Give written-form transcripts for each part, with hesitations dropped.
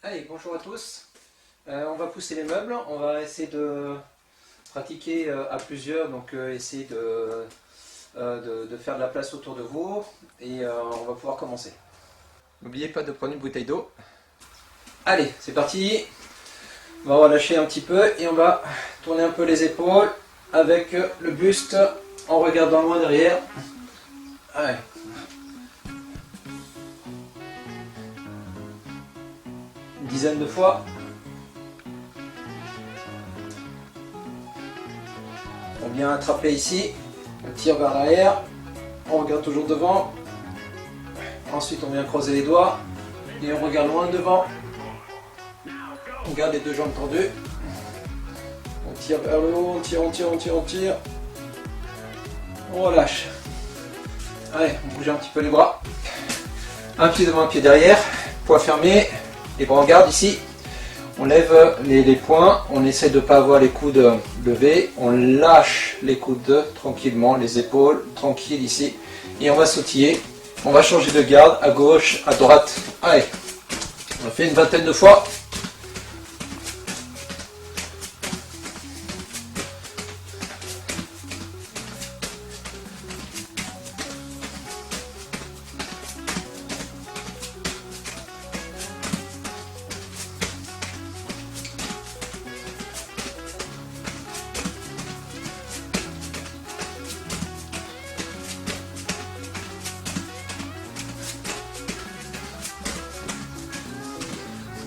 Allez, bonjour à tous. On va pousser les meubles. On va essayer de pratiquer à plusieurs, donc essayer de faire de la place autour de vous et on va pouvoir commencer. N'oubliez pas de prendre une bouteille d'eau. Allez, c'est parti. On va relâcher un petit peu et on va tourner un peu les épaules avec le buste en regardant loin derrière. Allez. Une dizaine de fois. On vient attraper ici, on tire vers l'arrière, on regarde toujours devant. Ensuite on vient croiser les doigts et on regarde loin devant. On garde les deux jambes tendues. On tire vers le haut, on tire, on tire, on tire, on tire. On relâche. Allez, on bouge un petit peu les bras. Un pied devant, un pied derrière. Poings fermés, les bras en garde ici. On lève les poings, on essaie de ne pas avoir les coudes levés. On lâche les coudes tranquillement, les épaules tranquilles ici. Et on va sautiller. On va changer de garde à gauche, à droite. Allez, on fait une vingtaine de fois.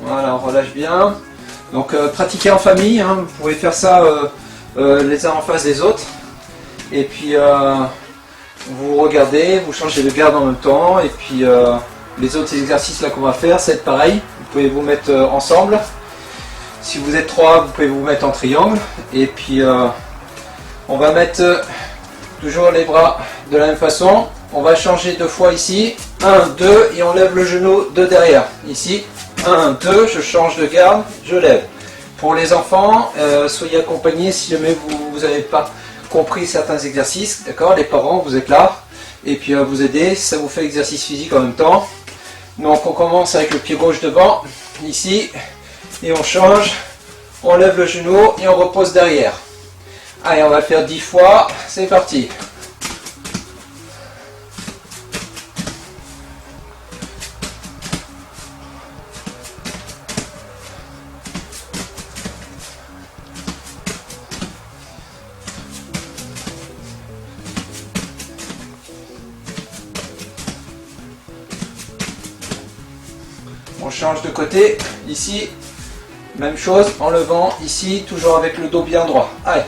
Voilà, on relâche bien. Donc pratiquez en famille, hein. Vous pouvez faire ça les uns en face des autres. Et puis vous regardez, vous changez de garde en même temps. Et puis les autres exercices là qu'on va faire, c'est pareil. Vous pouvez vous mettre ensemble. Si vous êtes trois, vous pouvez vous mettre en triangle. Et puis on va mettre toujours les bras de la même façon. On va changer deux fois ici. 1, 2 et on lève le genou de derrière. Ici. 1, 2, je change de garde, je lève. Pour les enfants, soyez accompagnés si jamais vous n'avez pas compris certains exercices, d'accord? Les parents, vous êtes là, et puis vous aidez, ça vous fait exercice physique en même temps. Donc on commence avec le pied gauche devant, ici, et on change, on lève le genou et on repose derrière. Allez, on va le faire 10 fois, c'est parti. On change de côté, ici, même chose, en levant, ici, toujours avec le dos bien droit. Allez.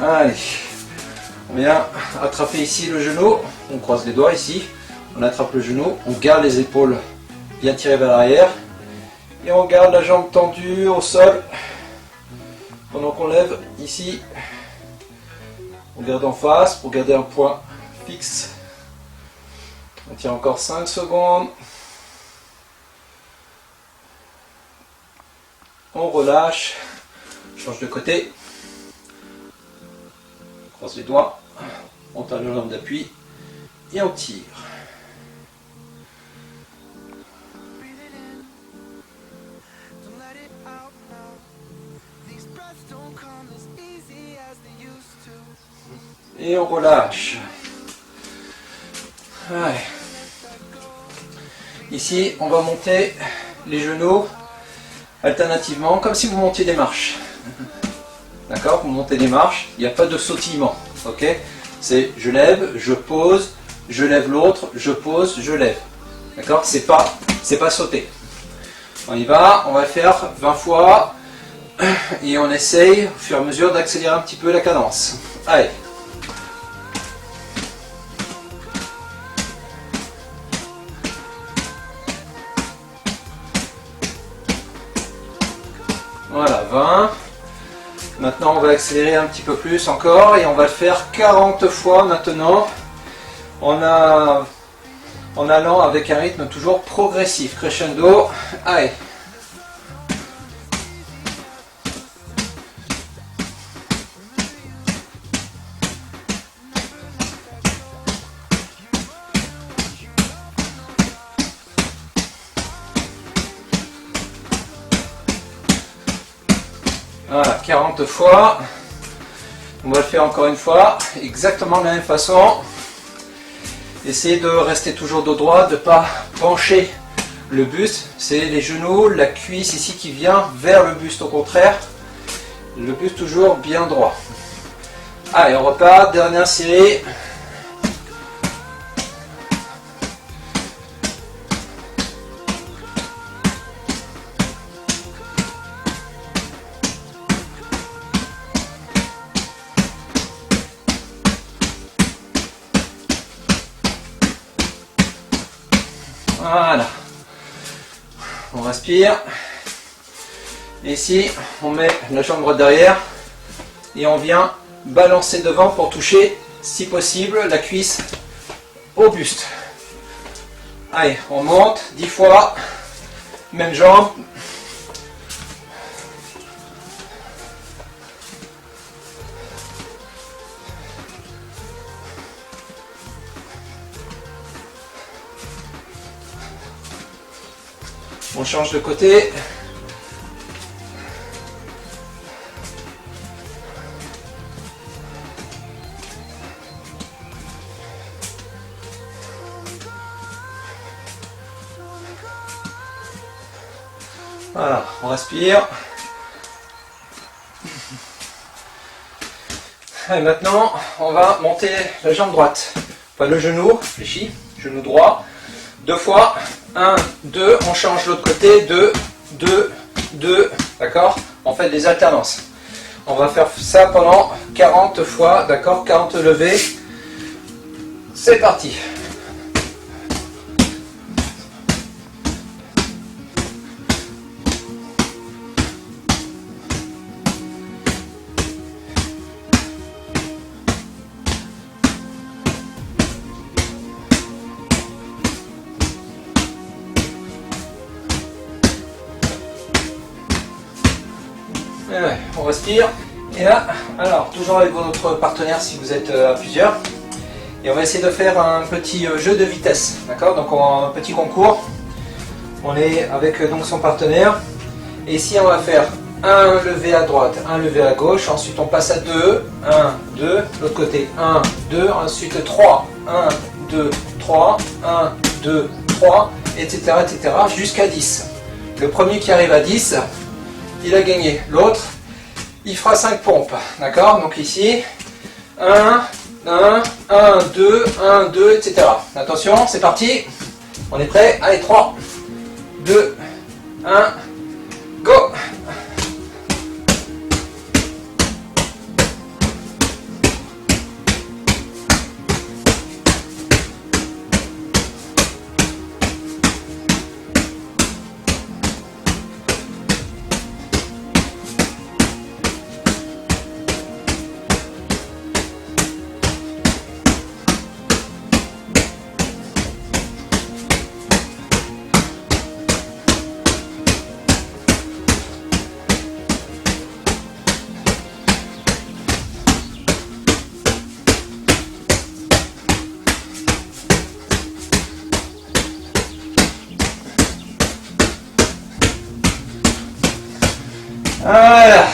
Allez, on vient attraper ici le genou, on croise les doigts ici, on attrape le genou, on garde les épaules bien tirées vers l'arrière et on garde la jambe tendue au sol pendant qu'on lève ici. On garde en face pour garder un point fixe. On tient encore 5 secondes. On relâche, change de côté. On croise les doigts, on tend la jambe d'appui et on tire. Et on relâche. Allez. Ici, on va monter les genoux alternativement, comme si vous montiez des marches. D'accord, vous montez des marches, il n'y a pas de sautillement, ok? C'est je lève, je pose, je lève l'autre, je pose, je lève. D'accord? C'est pas sauter. On y va, on va faire 20 fois et on essaye au fur et à mesure d'accélérer un petit peu la cadence. Allez. Voilà, 20. maintenant on va accélérer un petit peu plus encore et on va le faire 40 fois maintenant en allant avec un rythme toujours progressif, crescendo. Allez. Voilà, 40 fois. On va le faire encore une fois, exactement de la même façon. Essayez de rester toujours dos droit, de ne pas pencher le buste. C'est les genoux, la cuisse ici qui vient vers le buste, au contraire. Le buste toujours bien droit. Allez, on repart, dernière série. Voilà, on respire. Et ici, on met la jambe droite derrière et on vient balancer devant pour toucher, si possible, la cuisse au buste. Allez, on monte 10 fois, même jambe. On change de côté. Voilà, on respire. Et maintenant, on va monter la jambe droite. Enfin, le genou, fléchi, genou droit. 2 fois. 1, 2, on change l'autre côté, 2, 2, 2, d'accord? On fait des alternances. On va faire ça pendant 40 fois, d'accord? 40 levées. C'est parti. Ouais, on respire. Et là, alors, toujours avec votre partenaire si vous êtes à plusieurs. Et on va essayer de faire un petit jeu de vitesse. D'accord? Donc, un petit concours. On est avec donc son partenaire. Et ici, on va faire un levé à droite, un levé à gauche. Ensuite, on passe à 2. 1, 2. L'autre côté, 1, 2. Ensuite, 3. 1, 2, 3. 1, 2, 3. Etc. etc. jusqu'à 10. Le premier qui arrive à 10, il a gagné. L'autre, il fera 5 pompes. D'accord? Donc ici, 1, 1, 1, 2, 1, 2, etc. Attention, c'est parti. On est prêt? Allez, 3, 2, 1, go! Voilà.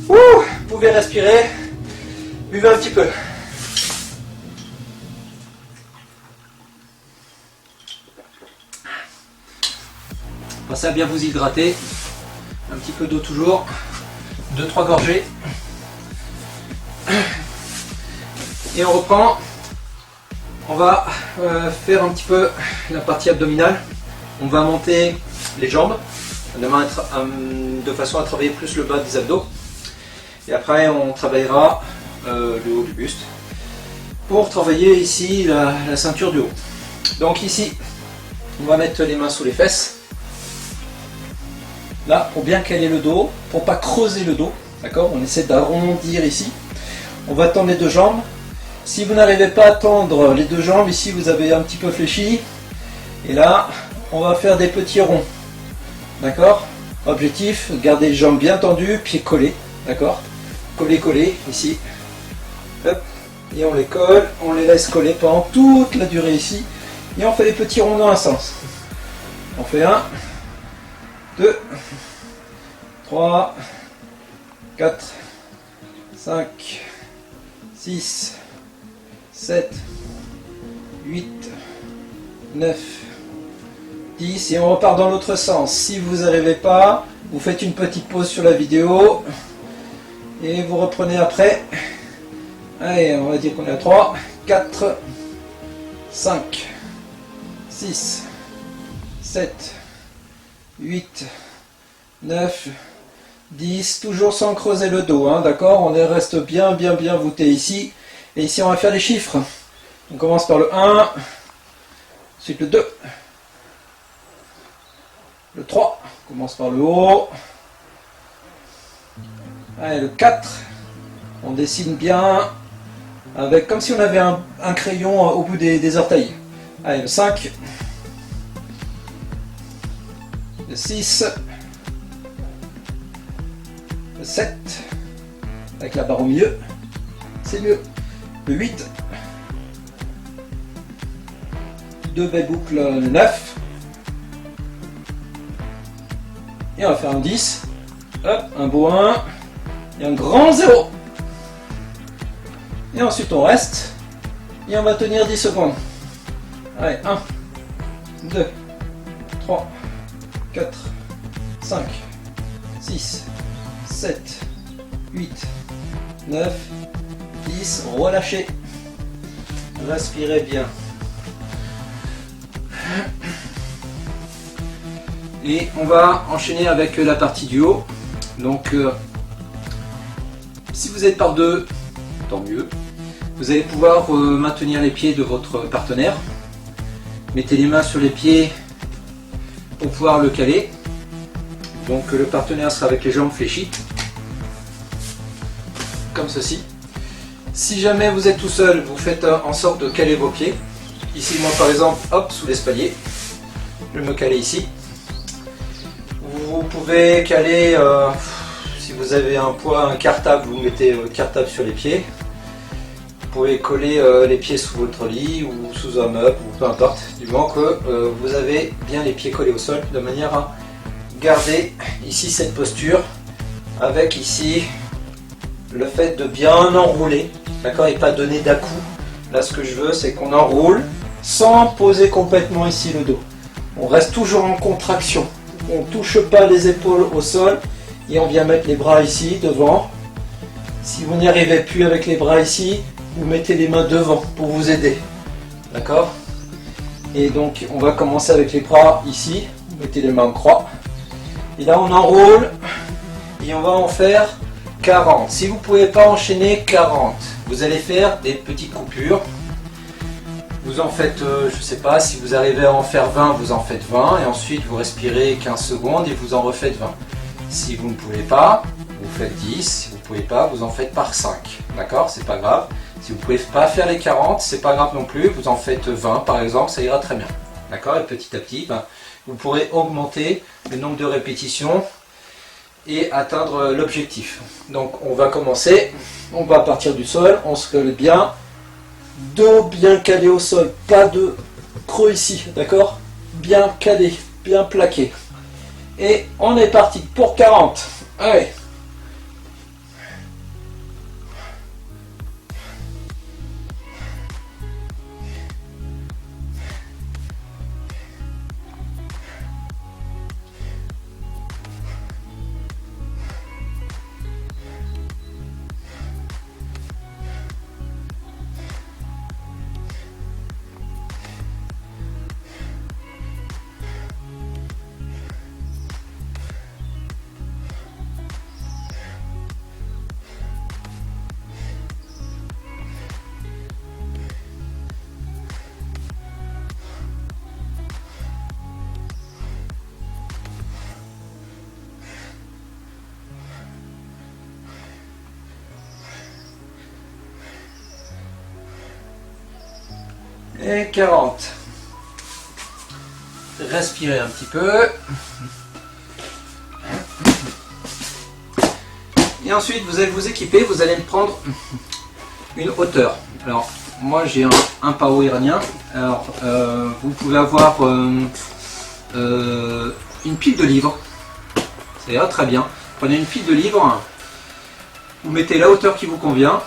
Ouh, vous pouvez respirer. Buvez un petit peu. Pensez à bien vous hydrater. Un petit peu d'eau toujours. 2-3 gorgées. Et on reprend. On va faire un petit peu la partie abdominale. On va monter les jambes de façon à travailler plus le bas des abdos. Et après on travaillera le haut du buste pour travailler ici la ceinture du haut. Donc ici on va mettre les mains sous les fesses. Là pour bien caler le dos, pour pas creuser le dos. D'accord? On essaie d'arrondir ici. On va tendre les deux jambes. Si vous n'arrivez pas à tendre les deux jambes, ici vous avez un petit peu fléchi. Et là, on va faire des petits ronds. D'accord? Objectif, garder les jambes bien tendues, pieds collés. D'accord? Coller, coller, ici. Hop. Et on les colle, on les laisse coller pendant toute la durée ici. Et on fait les petits ronds dans un sens. On fait 1, 2, 3, 4, 5, 6, 7, 8, 9, 10 et on repart dans l'autre sens. Si vous n'arrivez pas, vous faites une petite pause sur la vidéo et vous reprenez après. Allez, on va dire qu'on est à 3, 4, 5, 6, 7, 8, 9, 10, toujours sans creuser le dos, hein, d'accord? On reste bien voûté ici. Et ici, on va faire les chiffres. On commence par le 1, ensuite le 2, le 3, on commence par le haut. Allez, le 4, on dessine bien, avec comme si on avait un crayon au bout des orteils. Allez, le 5, le 6, le 7, avec la barre au milieu, c'est mieux. Le 8, deux belles boucles, le 9, et on va faire un 10, hop, un beau 1, et un grand 0. Et ensuite on reste, et on va tenir 10 secondes. Allez, 1, 2, 3, 4, 5, 6, 7, 8, 9, 10, relâchez, respirez bien. Et on va enchaîner avec la partie du haut. Donc, si vous êtes par deux, tant mieux. Vous allez pouvoir maintenir les pieds de votre partenaire. Mettez les mains sur les pieds pour pouvoir le caler. Donc le partenaire sera avec les jambes fléchies, comme ceci. Si jamais vous êtes tout seul, vous faites en sorte de caler vos pieds. Ici, moi par exemple, hop, sous l'espalier. Je vais me caler ici. Vous pouvez caler, si vous avez un poids, un cartable, vous mettez votre cartable sur les pieds. Vous pouvez coller les pieds sous votre lit ou sous un meuble, ou peu importe, du moment que vous avez bien les pieds collés au sol, de manière à garder ici cette posture, avec ici le fait de bien enrouler, d'accord, et pas donner d'à-coup. Là, ce que je veux, c'est qu'on enroule sans poser complètement ici le dos. On reste toujours en contraction. On ne touche pas les épaules au sol et on vient mettre les bras ici devant. Si vous n'y arrivez plus avec les bras ici, vous mettez les mains devant pour vous aider. D'accord? Et donc on va commencer avec les bras ici. Vous mettez les mains en croix. Et là on enroule et on va en faire 40. Si vous ne pouvez pas enchaîner 40, vous allez faire des petites coupures. Vous en faites, je ne sais pas, si vous arrivez à en faire 20, vous en faites 20. Et ensuite vous respirez 15 secondes et vous en refaites 20. Si vous ne pouvez pas, vous faites 10. Si vous ne pouvez pas, vous en faites par 5. D'accord? C'est pas grave. Si vous ne pouvez pas faire les 40, c'est pas grave non plus. Vous en faites 20 par exemple, ça ira très bien. D'accord? Et petit à petit, vous pourrez augmenter le nombre de répétitions et atteindre l'objectif. Donc on va commencer, on va partir du sol, on se colle bien, dos bien calé au sol, pas de creux ici, d'accord? Bien calé, bien plaqué. Et on est parti pour 40. Allez. Et 40. Respirez un petit peu. Et ensuite, vous allez vous équiper, vous allez me prendre une hauteur. Alors, moi j'ai un pao iranien. Alors, vous pouvez avoir une pile de livres. Ça ira très bien. Prenez une pile de livres, vous mettez la hauteur qui vous convient.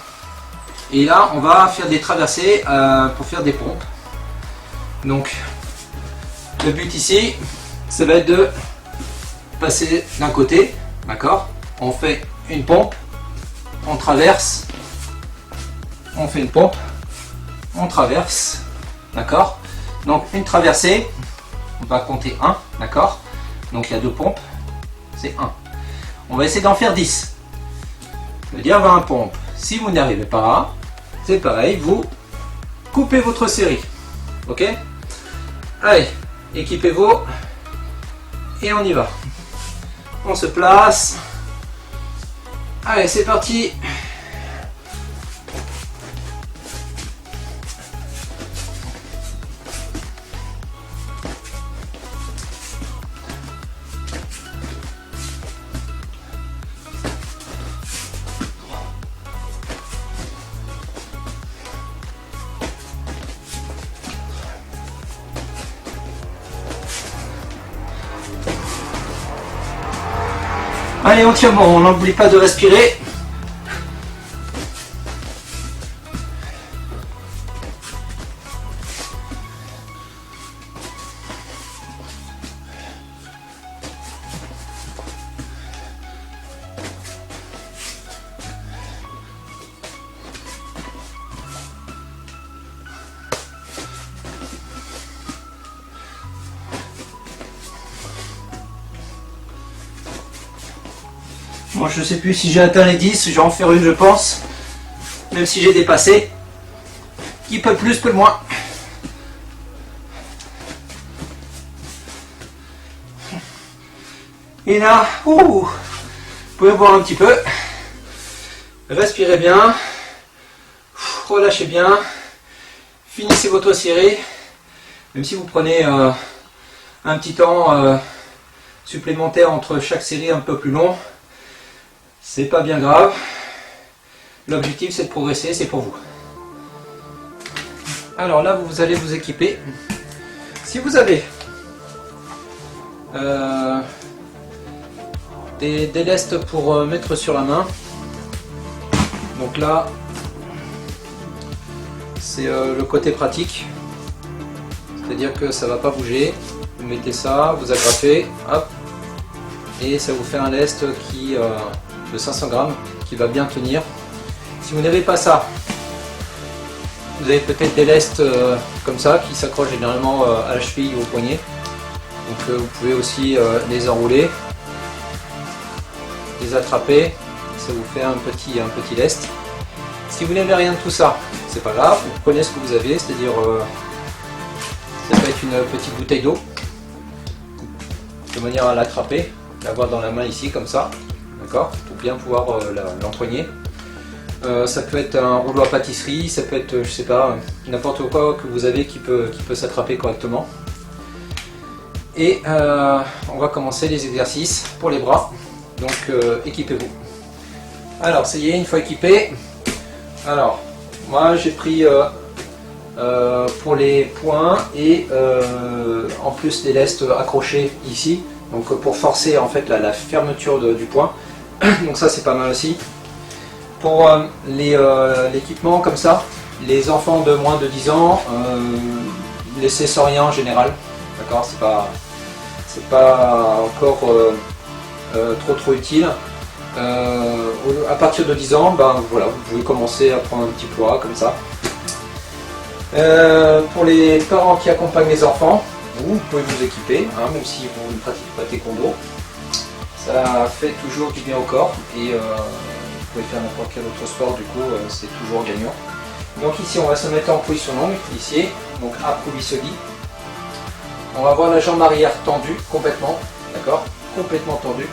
Et là, on va faire des traversées pour faire des pompes. Donc, le but ici, ça va être de passer d'un côté, d'accord? On fait une pompe, on traverse, on fait une pompe, on traverse, d'accord? Donc une traversée, on va compter 1, d'accord? Donc il y a 2 pompes, c'est 1. On va essayer d'en faire 10. Ça veut dire 20 pompes. Si vous n'y arrivez pas, c'est pareil, vous coupez votre série, ok? Allez, équipez-vous et on y va. On se place. Allez, c'est parti. Allez, on tient bon, on n'oublie pas de respirer. Moi je sais plus si j'ai atteint les 10, je vais en faire une je pense. Même si j'ai dépassé. Qui peut le plus, peut le moins. Et là, vous pouvez boire un petit peu. Respirez bien. Relâchez bien. Finissez votre série. Même si vous prenez un petit temps supplémentaire entre chaque série un peu plus long. C'est pas bien grave. L'objectif c'est de progresser, c'est pour vous. Alors là vous allez vous équiper. Si vous avez des lestes pour mettre sur la main, donc là c'est le côté pratique, c'est à dire que ça va pas bouger. Vous mettez ça, vous agrafez, hop, et ça vous fait un lest qui de 500 grammes qui va bien tenir. Si vous n'avez pas ça, vous avez peut-être des lestes comme ça qui s'accrochent généralement à la cheville ou au poignet. Donc vous pouvez aussi les enrouler, les attraper, ça vous fait un petit lest. Si vous n'avez rien de tout ça, c'est pas grave, vous prenez ce que vous avez, c'est-à-dire ça peut être une petite bouteille d'eau, de manière à l'attraper, l'avoir dans la main ici comme ça. D'accord, pour bien pouvoir l'empoigner. Ça peut être un rouleau à pâtisserie, ça peut être, je sais pas, n'importe quoi que vous avez qui peut s'attraper correctement. Et on va commencer les exercices pour les bras. Donc équipez-vous. Alors ça y est, une fois équipé. Alors moi j'ai pris pour les poings et en plus des lestes accrochés ici. Donc pour forcer en fait la fermeture du poing. Donc ça c'est pas mal aussi. Pour l'équipement comme ça, les enfants de moins de 10 ans, laissez sans rien en général. D'accord, c'est pas encore trop utile. À partir de 10 ans, ben voilà, vous pouvez commencer à prendre un petit poids comme ça. Pour les parents qui accompagnent les enfants, vous pouvez vous équiper, hein, même si vous ne pratiquez pas taekwondo. Ça fait toujours du bien au corps et vous pouvez faire n'importe quel autre sport, du coup c'est toujours gagnant. Donc ici on va se mettre en position longue, ici, donc appuie-se-lit. On va avoir la jambe arrière tendue complètement, d'accord, complètement tendue.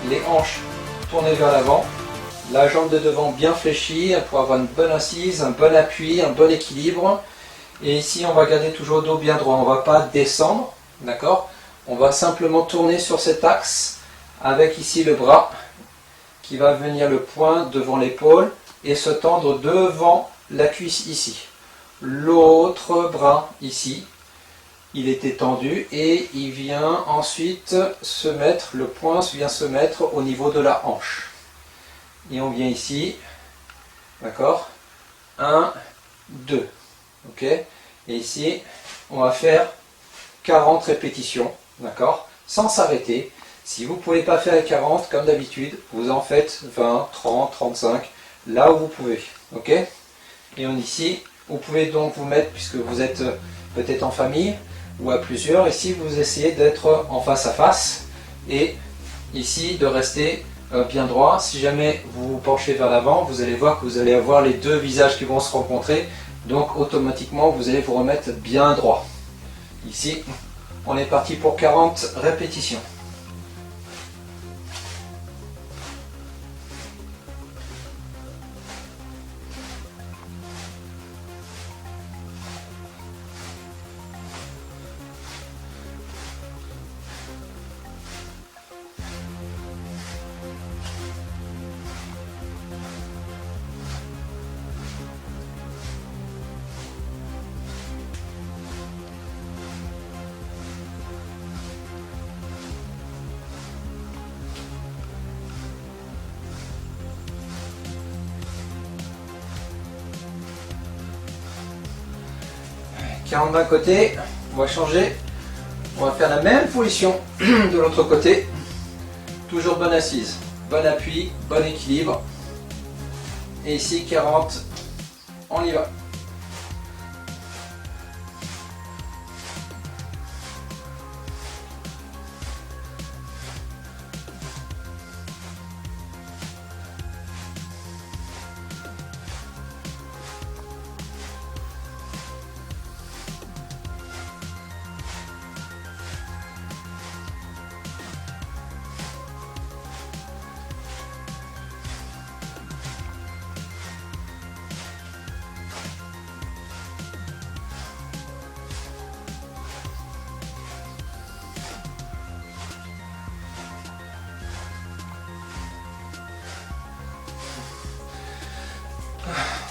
Les hanches tournées vers l'avant, la jambe de devant bien fléchie pour avoir une bonne assise, un bon appui, un bon équilibre. Et ici, on va garder toujours dos bien droit. On ne va pas descendre, d'accord? On va simplement tourner sur cet axe avec ici le bras qui va venir le poing devant l'épaule et se tendre devant la cuisse ici. L'autre bras ici, il est étendu et il vient ensuite se mettre, le poing vient se mettre au niveau de la hanche. Et on vient ici, d'accord? 1, 2, ok? Et ici, on va faire 40 répétitions, d'accord? Sans s'arrêter. Si vous ne pouvez pas faire les 40, comme d'habitude, vous en faites 20, 30, 35, là où vous pouvez, ok? Et ici, vous pouvez donc vous mettre, puisque vous êtes peut-être en famille, ou à plusieurs, ici vous essayez d'être en face à face, et ici de rester bien droit. Si jamais vous vous penchez vers l'avant, vous allez voir que vous allez avoir les deux visages qui vont se rencontrer, donc automatiquement vous allez vous remettre bien droit. Ici, on est parti pour 40 répétitions. D'un côté, on va changer, on va faire la même position de l'autre côté, toujours bonne assise, bon appui, bon équilibre, et ici 40, on y va.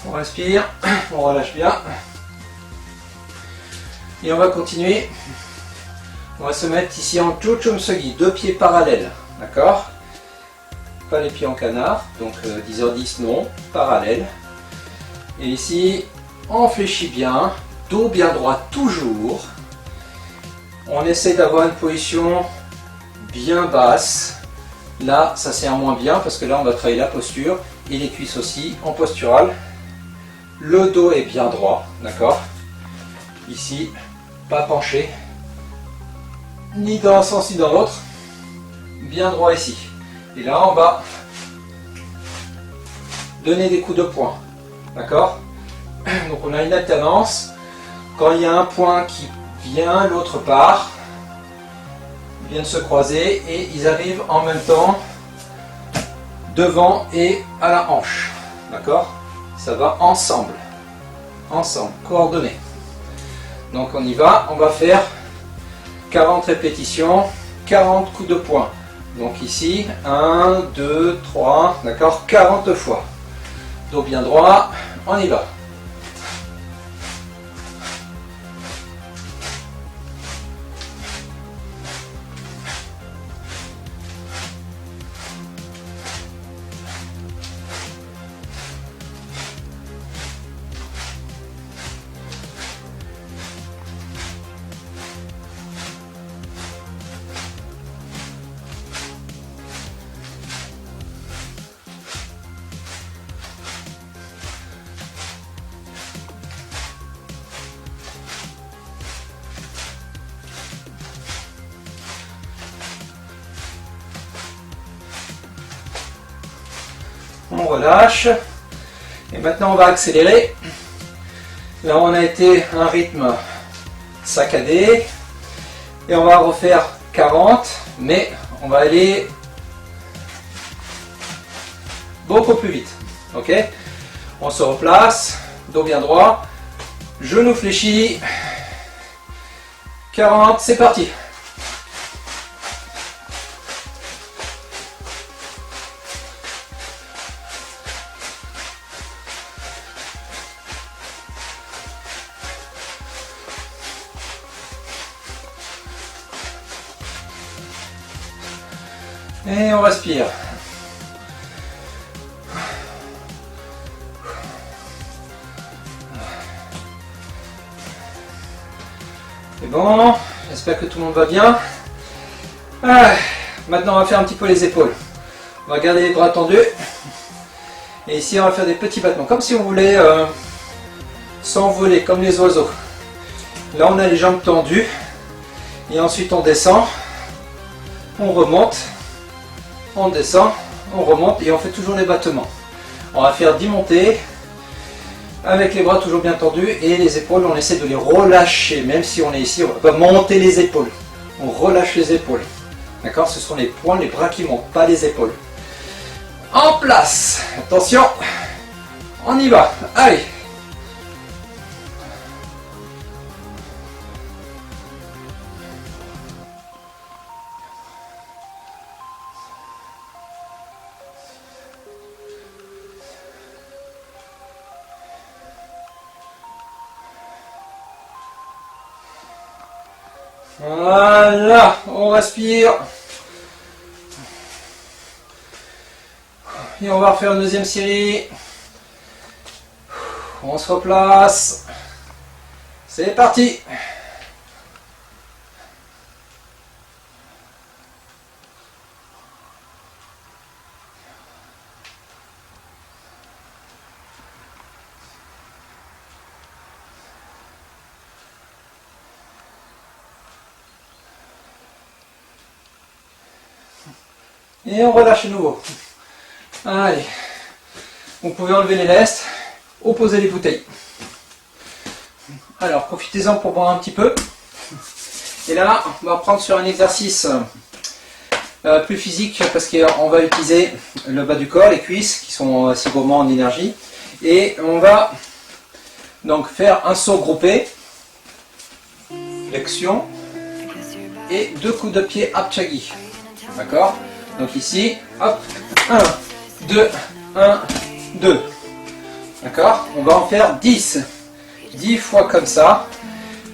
On respire, on relâche bien. Et on va continuer. On va se mettre ici en Chochumsugi, deux pieds parallèles. D'accord? Pas les pieds en canard, donc 10h10 non, parallèle. Et ici, on fléchit bien, dos bien droit toujours. On essaie d'avoir une position bien basse. Là, ça sert moins bien parce que là, on va travailler la posture et les cuisses aussi en postural. Le dos est bien droit, d'accord? Ici, pas penché, ni dans un sens ni dans l'autre, bien droit ici. Et là, on va donner des coups de poing, d'accord? Donc on a une alternance. Quand il y a un point qui vient, l'autre part, ils viennent se croiser et ils arrivent en même temps devant et à la hanche, d'accord? Ça va ensemble, coordonné. Donc on y va, on va faire 40 répétitions, 40 coups de poing. Donc ici, 1, 2, 3, d'accord, 40 fois. Dos bien droit, on y va. On relâche et maintenant on va accélérer. Là on a été à un rythme saccadé et on va refaire 40, mais on va aller beaucoup plus vite. Ok, on se replace, dos bien droit, Genou fléchi. 40, c'est parti. Et on respire. C'est bon, j'espère que tout le monde va bien. Maintenant on va faire un petit peu les épaules. On va garder les bras tendus. Et ici on va faire des petits battements, comme si on voulait s'envoler, comme les oiseaux. Là on a les jambes tendues. Et ensuite on descend. On remonte. On descend, on remonte et on fait toujours les battements. On va faire 10 montées avec les bras toujours bien tendus et les épaules, on essaie de les relâcher. Même si on est ici, on va monter les épaules. On relâche les épaules. D'accord? Ce sont les poings, les bras qui montent, pas les épaules. En place. Attention. On y va. Allez. Voilà, on respire. Et on va refaire une deuxième série. On se replace. C'est parti. Et on relâche de nouveau. Allez. Vous pouvez enlever les lestes, opposer les bouteilles. Alors, profitez-en pour boire un petit peu. Et là, on va prendre sur un exercice plus physique parce qu'on va utiliser le bas du corps, les cuisses qui sont assez gourmands en énergie. Et on va donc faire un saut groupé, flexion et 2 coups de pied apchagi. D'accord? Donc ici, hop, 1, 2, 1, 2. D'accord? On va en faire 10. 10 fois comme ça.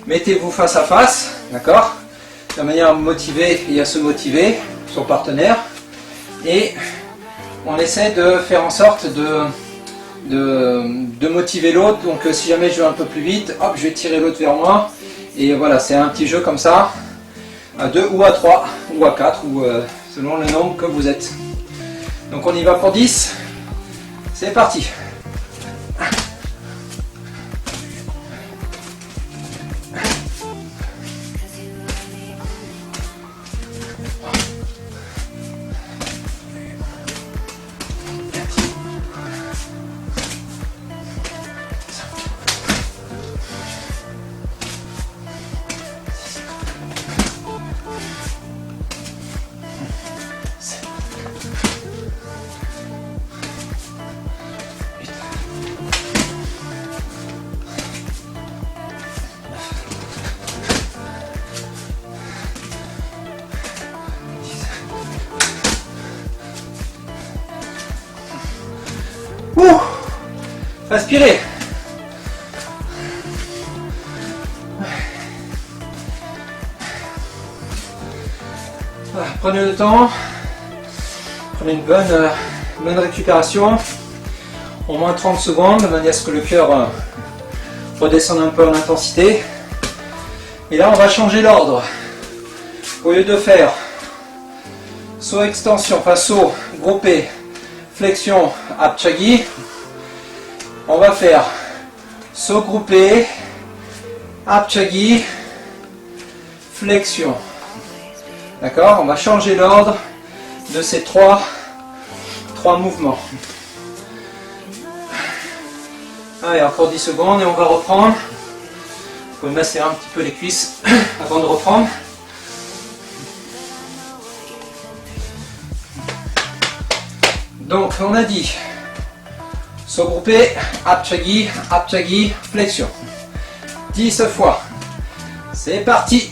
Mettez-vous face à face. D'accord? De manière à motiver et à se motiver son partenaire. Et on essaie de faire en sorte de motiver l'autre. Donc si jamais je vais un peu plus vite, hop, je vais tirer l'autre vers moi. Et voilà, c'est un petit jeu comme ça. À 2 ou à 3 ou à 4 ou selon le nombre que vous êtes. Donc on y va pour 10. C'est parti. Respirez. Voilà, prenez le temps. Prenez une bonne récupération. Au moins 30 secondes, de manière à ce que le cœur redescende un peu en intensité. Et là, on va changer l'ordre. Au lieu de faire saut extension, enfin saut groupé, flexion, apchagi, on va faire saut groupé, apchagi, flexion. D'accord? On va changer l'ordre de ces trois mouvements. Allez, encore 10 secondes et on va reprendre. Vous pouvez masser un petit peu les cuisses avant de reprendre. Donc, on a dit saut groupé, apchagi, apchagi, flexion. 10 fois. C'est parti.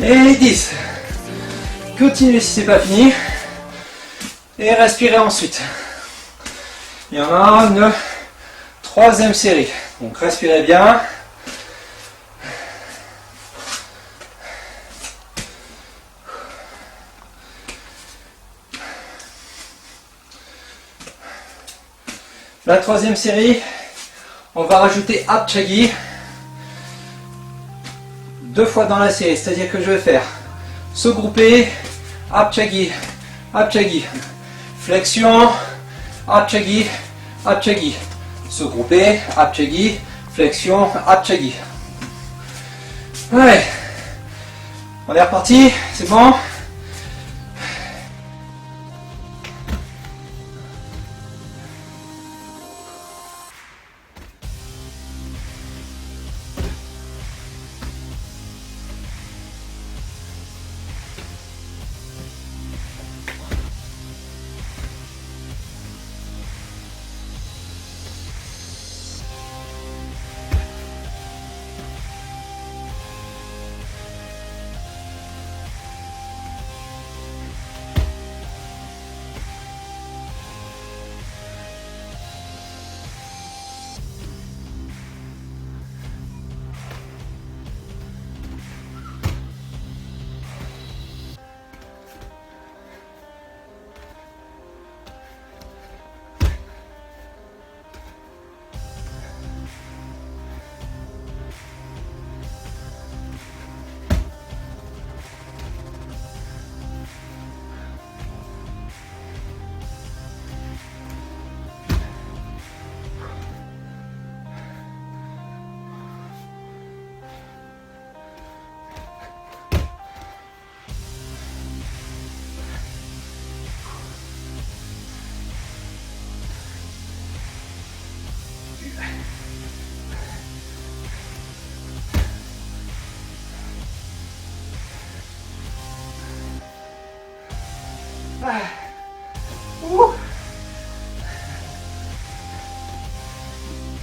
Et 10. Continuez si c'est pas fini. Et respirez ensuite. Il y en a une troisième série. Donc respirez bien. La troisième série, on va rajouter Apchagi 2 fois dans la série, c'est-à-dire que je vais faire se grouper, Apchagi, Apchagi, flexion, Apchagi, Apchagi, se grouper, Apchagi, flexion, Apchagi. Ouais, on est reparti, c'est bon.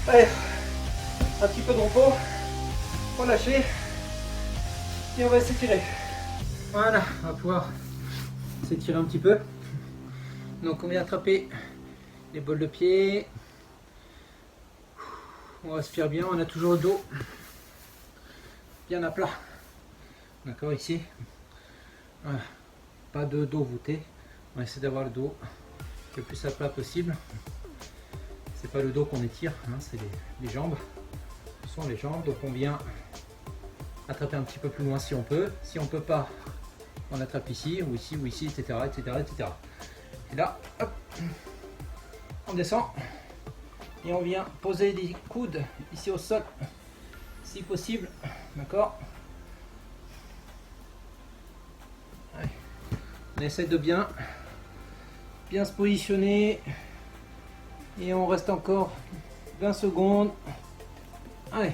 Allez, un petit peu de repos, relâcher et on va s'étirer. Voilà, on va pouvoir s'étirer un petit peu. Donc on vient attraper les bols de pied. On respire bien, on a toujours le dos bien à plat. D'accord, ici. Voilà. Pas de dos voûté. On essaie d'avoir le dos le plus à plat possible. C'est pas le dos qu'on étire, hein, c'est les jambes. Ce sont les jambes, donc on vient attraper un petit peu plus loin si on peut. Si on peut pas, on attrape ici, ou ici, etc. etc., etc. Et là, hop, on descend et on vient poser les coudes ici au sol, si possible. D'accord. On essaie de bien se positionner et on reste encore 20 secondes. Allez.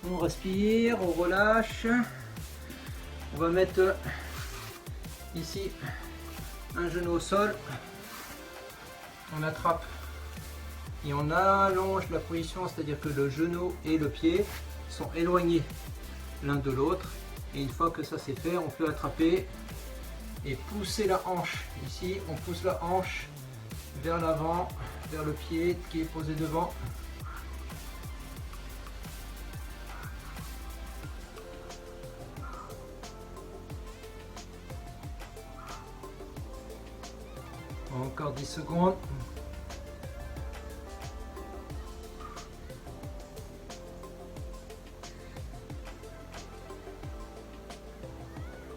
On respire, on relâche. On va mettre ici un genou au sol. On attrape et on allonge la position, c'est-à-dire que le genou et le pied sont éloignés l'un de l'autre. Et une fois que ça c'est fait, on peut attraper et pousser la hanche. Ici, on pousse la hanche vers l'avant, vers le pied qui est posé devant. Encore 10 secondes.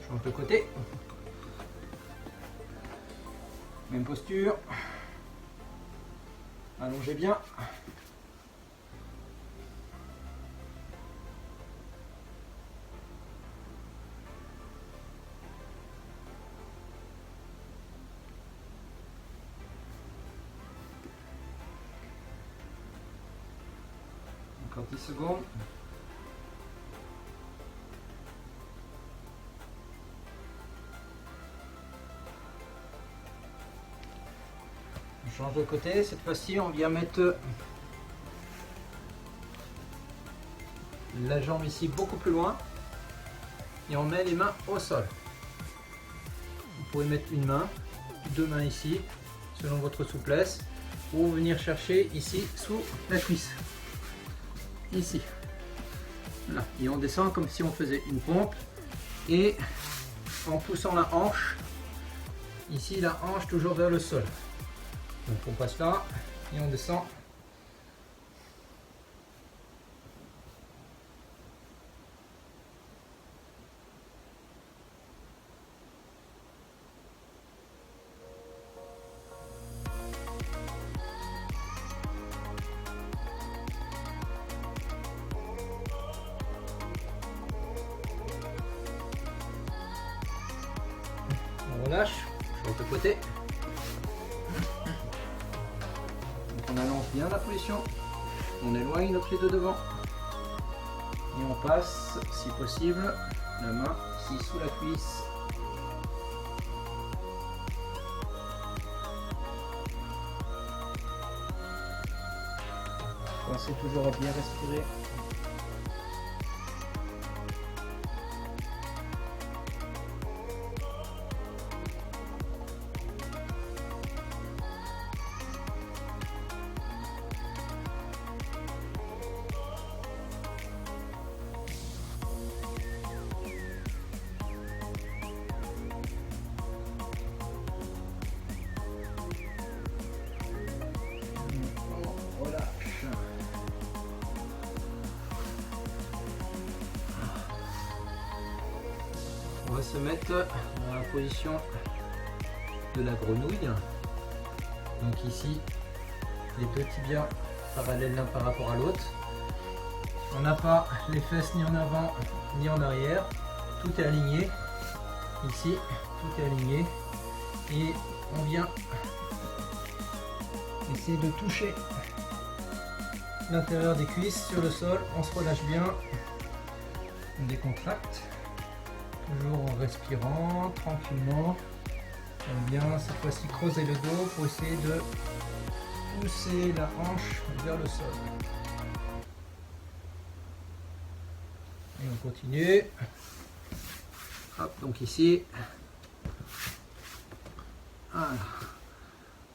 Change de côté. Même posture. Allongez bien. Encore 10 secondes. On change de côté. Cette fois-ci, on vient mettre la jambe ici beaucoup plus loin. Et on met les mains au sol. Vous pouvez mettre une main, deux mains ici, selon votre souplesse. Ou venir chercher ici sous la cuisse. Ici. Là. Et on descend comme si on faisait une pompe. Et en poussant la hanche, ici la hanche toujours vers le sol. Donc on passe là et on descend. On relâche, sur l'autre côté. Donc on allonge bien la position, on éloigne le pied de devant et on passe, si possible, la main ici sous la cuisse. Pensez toujours à bien respirer. On va se mettre dans la position de la grenouille. Donc ici, les deux tibias parallèles l'un par rapport à l'autre. On n'a pas les fesses ni en avant ni en arrière. Tout est aligné. Ici, tout est aligné. Et on vient essayer de toucher l'intérieur des cuisses sur le sol. On se relâche bien. On décontracte. Toujours en respirant tranquillement. On vient cette fois-ci creuser le dos pour essayer de pousser la hanche vers le sol. Et on continue. Hop, donc ici. Voilà.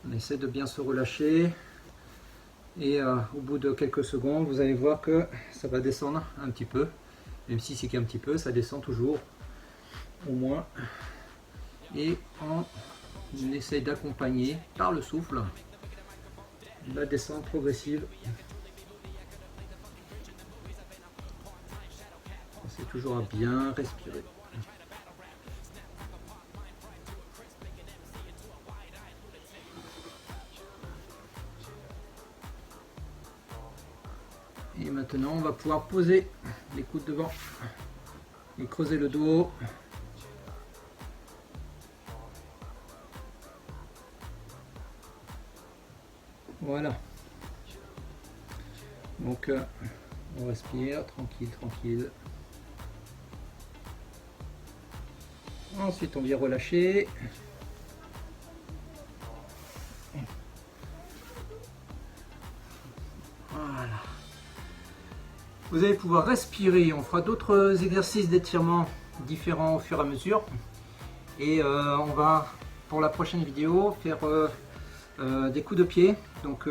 On essaie de bien se relâcher. Et au bout de quelques secondes, vous allez voir que ça va descendre un petit peu. Même si c'est qu'un petit peu, ça descend toujours. Au moins, et on essaie d'accompagner par le souffle la descente progressive. C'est toujours à bien respirer. Et maintenant, on va pouvoir poser les coudes devant et creuser le dos. Voilà. Donc on respire tranquille, tranquille. Ensuite on vient relâcher. Voilà. Vous allez pouvoir respirer. On fera d'autres exercices d'étirement différents au fur et à mesure. Et on va pour la prochaine vidéo faire des coups de pied. Donc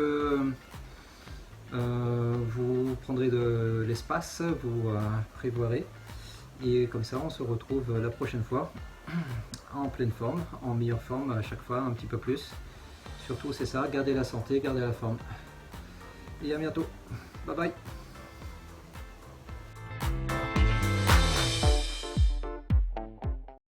vous prendrez de l'espace, vous prévoirez. Et comme ça on se retrouve la prochaine fois en pleine forme, en meilleure forme à chaque fois, un petit peu plus. Surtout c'est ça, gardez la santé, gardez la forme. Et à bientôt. Bye bye.